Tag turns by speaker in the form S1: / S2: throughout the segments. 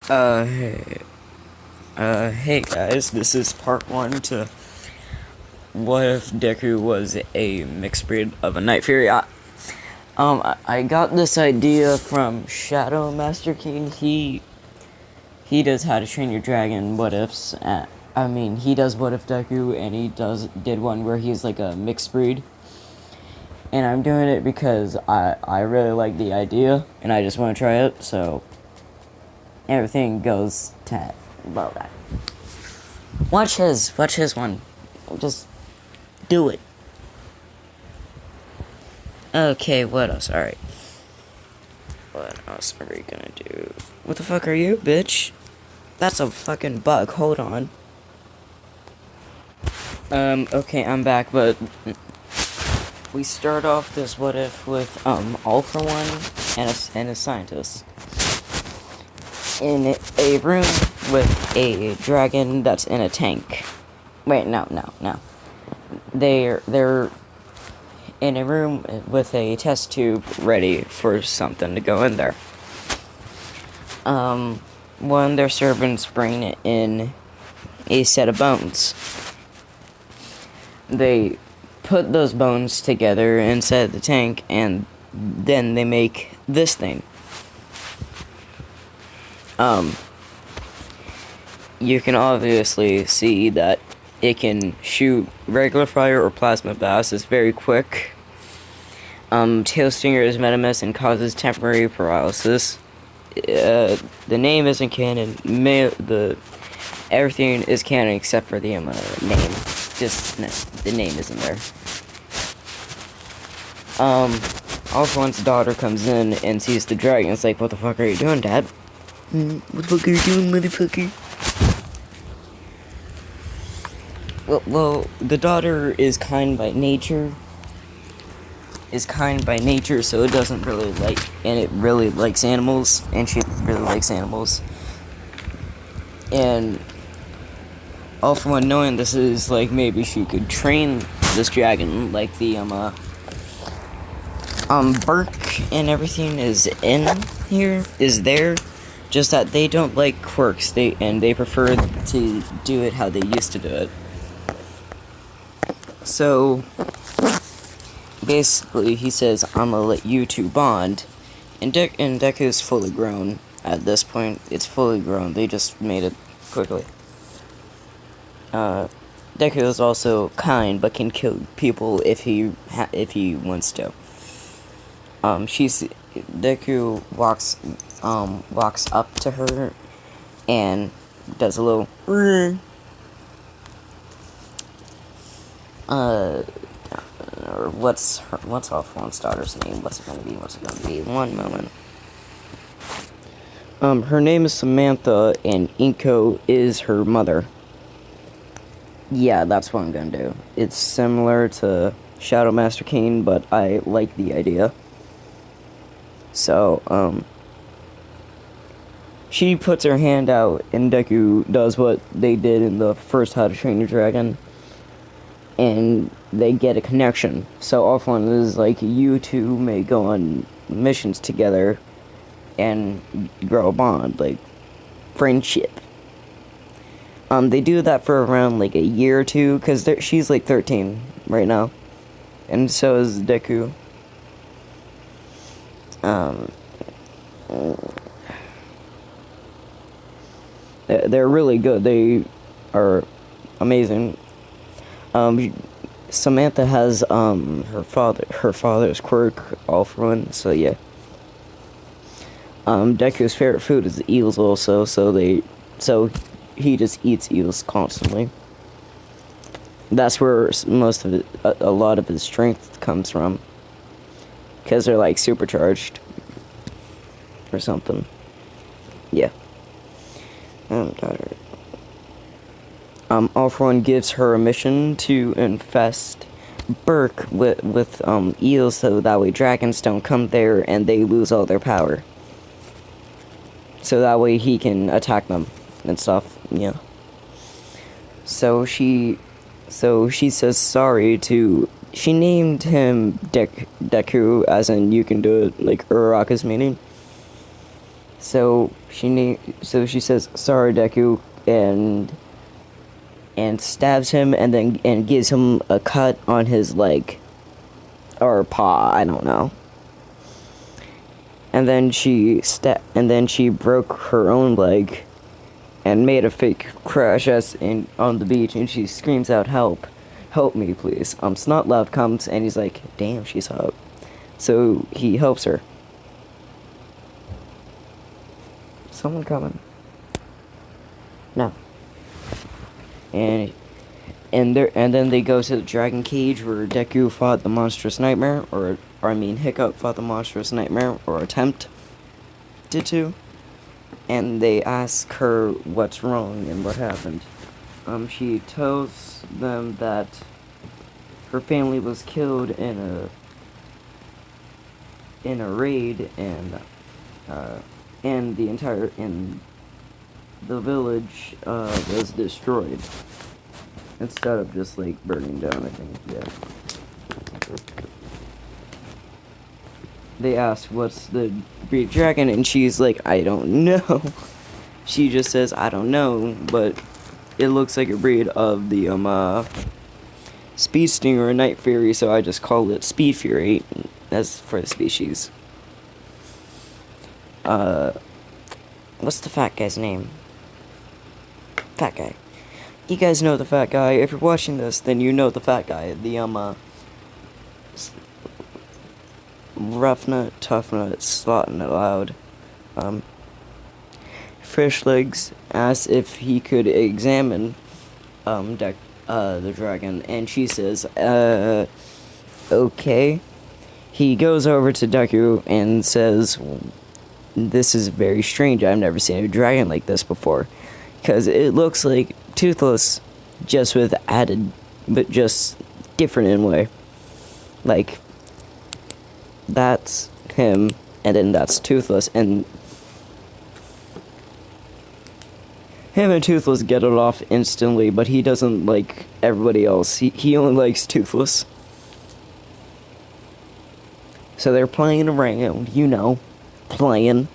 S1: Hey, hey guys, this is part one to what if Deku was a mixed breed of a Night Fury. I got this idea from Shadow Master King. He does How to Train Your Dragon what ifs. He does what if Deku, and did one where he's like a mixed breed. And I'm doing it because I really like the idea, and I just want to try it, so everything goes to about that. Watch his one. Just do it. Okay, what else? Alright. What else are we gonna do? What the fuck are you, bitch? That's a fucking bug. Hold on. Okay, I'm back, but we start off this what if with, All For One and a scientist. In a room with a dragon that's in a tank. Wait, no. They're in a room with a test tube ready for something to go in there. One of their servants bring in a set of bones. They put those bones together inside the tank, and then they make this thing. You can obviously see that it can shoot regular fire or plasma blasts. It's very quick. Tail Stinger is venomous and causes temporary paralysis. The name isn't canon. Everything is canon except for the name. The name isn't there. All For One's daughter comes in and sees the dragon. It's like, what the fuck are you doing, Dad? What the fuck are you doing, motherfucker? Well, the daughter is kind by nature. So it doesn't really and it really likes animals, and she really likes animals. And All For One, knowing this is like maybe she could train this dragon, like the Burke and everything is there. Just that they don't like quirks. They prefer to do it how they used to do it. So basically, he says, "I'm gonna let you two bond," and Deku's fully grown at this point. It's fully grown. They just made it quickly. Deku is also kind, but can kill people if he wants to. Deku walks up to her and does a little what's All For One's daughter's name? What's it gonna be? One moment. Her name is Samantha, and Inko is her mother. Yeah, that's what I'm gonna do. It's similar to Shadow Master King, but I like the idea. So, she puts her hand out, and Deku does what they did in the first How to Train Your Dragon, and they get a connection. So All For One is like, you two may go on missions together and grow a bond, like friendship. They do that for around like a year or two, because she's like 13 right now, and so is Deku. They're really good. They are amazing. Samantha has her father's quirk, All For One. So yeah. Deku's favorite food is eels, also. So he just eats eels constantly. That's where most of it, a lot of his strength comes from, because they're like supercharged or something. Yeah. All For One gives her a mission to infest Burke with eels, so that way dragons don't come there and they lose all their power. So that way he can attack them and stuff. Yeah. So she says sorry to. She named him Deku, as in you can do it, like Uraraka's meaning. So she says, "Sorry, Deku," and stabs him, and gives him a cut on his leg or paw. I don't know. And then she broke her own leg and made a fake crash on the beach, and she screams out, "Help! Help me, please." Snot Loud comes, and he's like, "Damn, she's hot." So he helps her. Someone coming? No. And then they go to the dragon cage where Deku fought the monstrous nightmare, Hiccup fought the monstrous nightmare, or attempted to. And they ask her what's wrong and what happened. She tells them that her family was killed in a raid, and the village was destroyed instead of just like burning down. I think, yeah. They ask what's the breed of dragon, and she's like, "I don't know." She just says, "I don't know, but it looks like a breed of the Speed Stinger and Night Fury, so I just call it Speed Fury as for the species." What's the fat guy's name? Fat guy. You guys know the fat guy. If you're watching this, then you know the fat guy. The rough nut, tough nut, slotting it loud. Fish Legs asks if he could examine the dragon, and she says, okay. He goes over to Deku and says, "This is very strange. I've never seen a dragon like this before, because it looks like Toothless, just just different in a way. Like, that's him, and then that's Toothless, and him and Toothless get it off instantly, but he doesn't like everybody else. He only likes Toothless. So they're playing around, playing.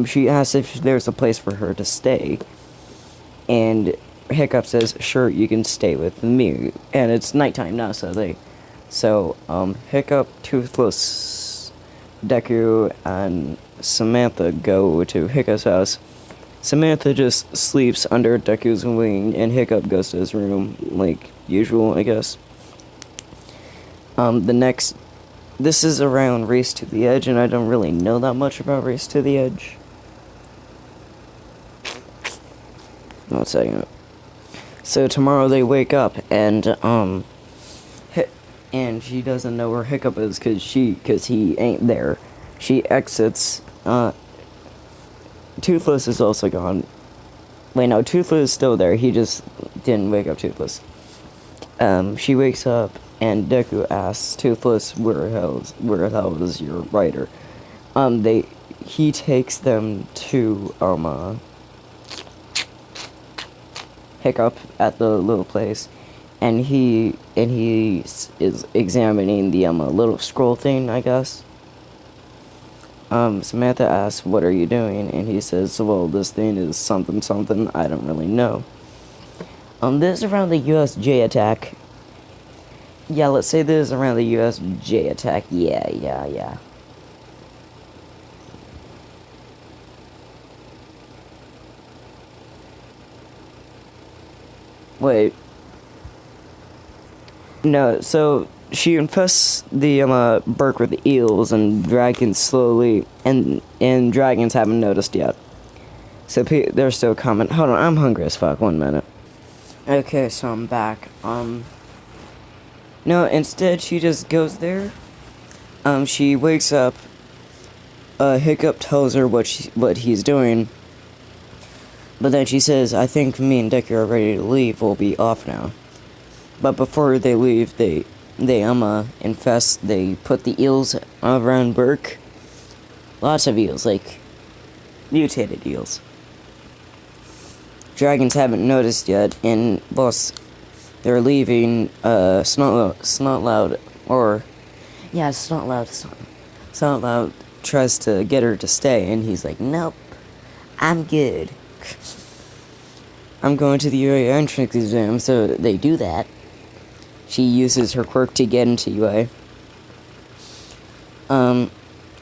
S1: She asks if there's a place for her to stay, and Hiccup says, "Sure, you can stay with me." And it's nighttime now, so Hiccup, Toothless, Deku, and Samantha go to Hiccup's house. Samantha just sleeps under Deku's wing, and Hiccup goes to his room, like usual, I guess. This is around Race to the Edge, and I don't really know that much about Race to the Edge. One second. So tomorrow they wake up, and she doesn't know where Hiccup is, cause he ain't there. She exits. Toothless is also gone. Wait, no, Toothless is still there. He just didn't wake up Toothless. She wakes up, and Deku asks Toothless, where the hell is your rider? He takes them to Hiccup at the little place, and he is examining the little scroll thing, I guess. Samantha asks, "What are you doing?" And he says, "Well, this thing is something something, I don't really know." This is around the USJ attack. Yeah, let's say this is around the USJ attack. Yeah. Wait. No, so she infests the Burke with eels, and dragons slowly, and dragons haven't noticed yet. So they're still coming. Hold on, I'm hungry as fuck. 1 minute. Okay, so I'm back. No, instead she just goes there. She wakes up. Hiccup tells her what he's doing. But then she says, "I think me and Deku are ready to leave. We'll be off now." But before they leave, they infest. They put the eels around Burke. Lots of eels, like mutated eels. Dragons haven't noticed yet, and whilst they're leaving, Snot Loud tries to get her to stay, and he's like, nope, I'm good. I'm going to the UA entrance exam, so they do that. She uses her quirk to get into UA. I'm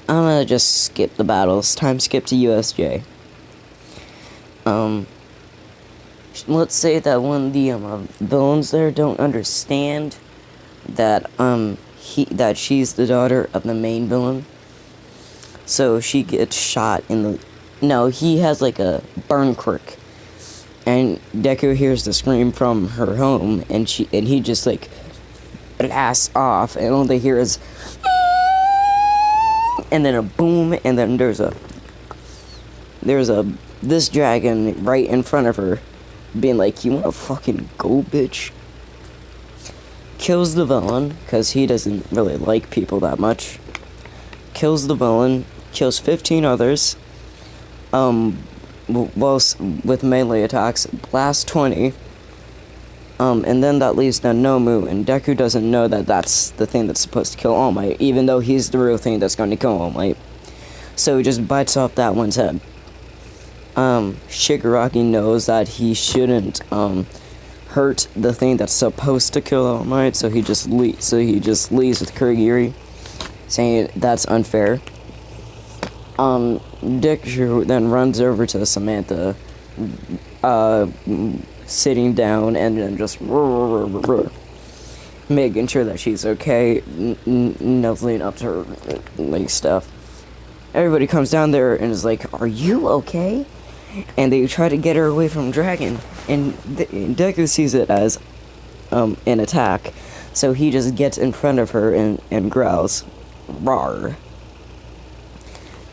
S1: gonna just skip the battles. Time skip to USJ. Let's say that one of the villains there don't understand that that she's the daughter of the main villain. So she gets shot in the... No, he has like a burn quirk. And Deku hears the scream from her home, and he just like blasts off, and all they hear is, and then a boom, and then there's this dragon right in front of her, being like, you wanna fucking go, bitch? Kills the villain, because he doesn't really like people that much. Kills the villain, kills 15 others, with melee attacks, blast 20, and then that leaves the Nomu, and Deku doesn't know that that's the thing that's supposed to kill All Might, even though he's the real thing that's going to kill All Might. So he just bites off that one's head. Shigaraki knows that he shouldn't, hurt the thing that's supposed to kill All Might, so he just leaves with Kurigiri, saying that's unfair. Deku then runs over to Samantha, sitting down, and then just making sure that she's okay, nuzzling up to her, like, stuff. Everybody comes down there and is like, are you okay? And they try to get her away from Dragon, and Deku sees it as an attack, so he just gets in front of her and growls, "Rawr."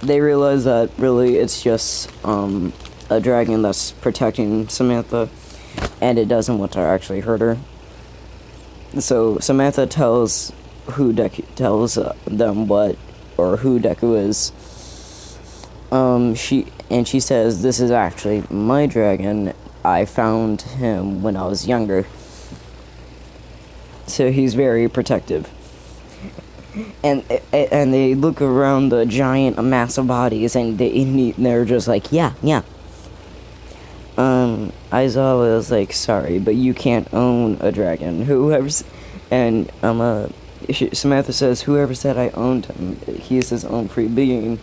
S1: They realize that really it's just a dragon that's protecting Samantha, and it doesn't want to actually hurt her. So Samantha tells them who Deku is. She says, this is actually my dragon. I found him when I was younger. So he's very protective. And they look around the giant mass of bodies, and they're just like, yeah. Aizawa is like, sorry, but you can't own a dragon. Samantha says, whoever said I owned him, he is his own free being,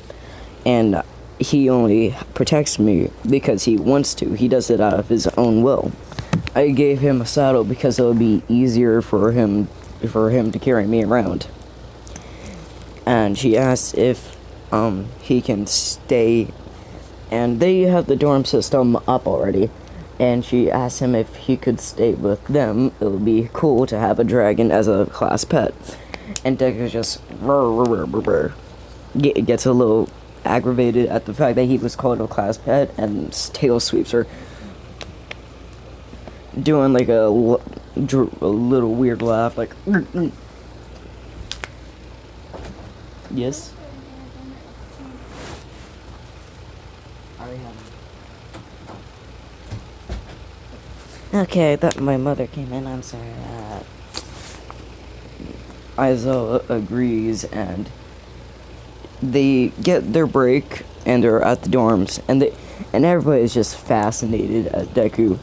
S1: and he only protects me because he wants to. He does it out of his own will. I gave him a saddle because it would be easier for him to carry me around. And she asks if he can stay, and they have the dorm system up already, and she asks him if he could stay with them. It would be cool to have a dragon as a class pet. And Deku just gets a little aggravated at the fact that he was called a class pet, and tail sweeps her, doing like a little weird laugh, like yes. Okay, that my mother came in. I'm sorry. Aizawa agrees, and they get their break, and they're at the dorms, and everybody's just fascinated at Deku,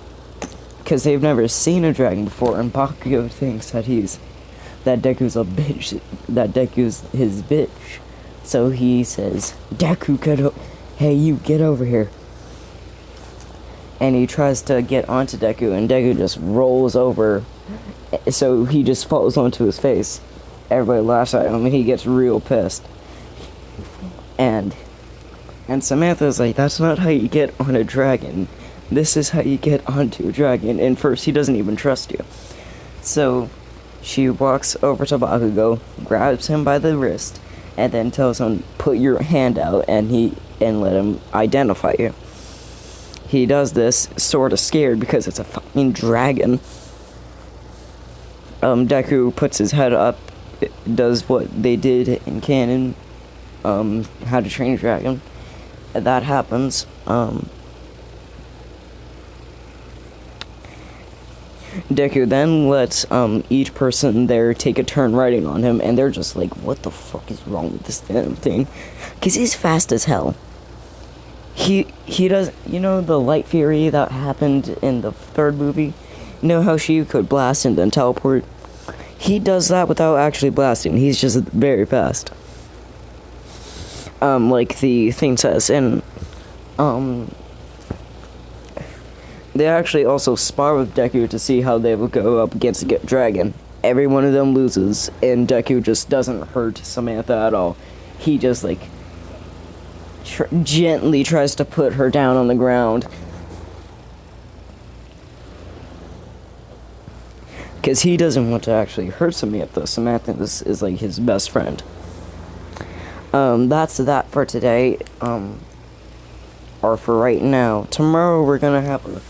S1: because they've never seen a dragon before, and Bakugo thinks that Deku's a bitch, that Deku's his bitch. So he says, Deku, hey, you get over here. And he tries to get onto Deku, and Deku just rolls over, so he just falls onto his face. Everybody laughs at him, and he gets real pissed. And Samantha's like, that's not how you get on a dragon. This is how you get onto a dragon. And first, he doesn't even trust you. So she walks over to Bakugo, grabs him by the wrist, and then tells him, put your hand out, and let him identify you. He does this, sort of scared, because it's a fucking dragon. Deku puts his head up, does what they did in canon, How to Train a Dragon. That Deku then lets each person there take a turn riding on him, and they're just like, what the fuck is wrong with this damn thing? Because he's fast as hell. He does, you know the light fury that happened in the third movie? You know how she could blast and then teleport? He does that without actually blasting. He's just very fast. Like the thing says, and they actually also spar with Deku to see how they will go up against a dragon. Every one of them loses, and Deku just doesn't hurt Samantha at all. He just, like, gently tries to put her down on the ground. Because he doesn't want to actually hurt Samantha. Samantha is like, his best friend. That's that for today. Or for right now. Tomorrow we're gonna have a...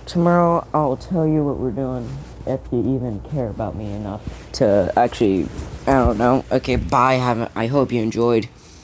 S1: Tomorrow, I'll tell you what we're doing, if you even care about me enough to actually, I don't know. Okay, bye, I hope you enjoyed.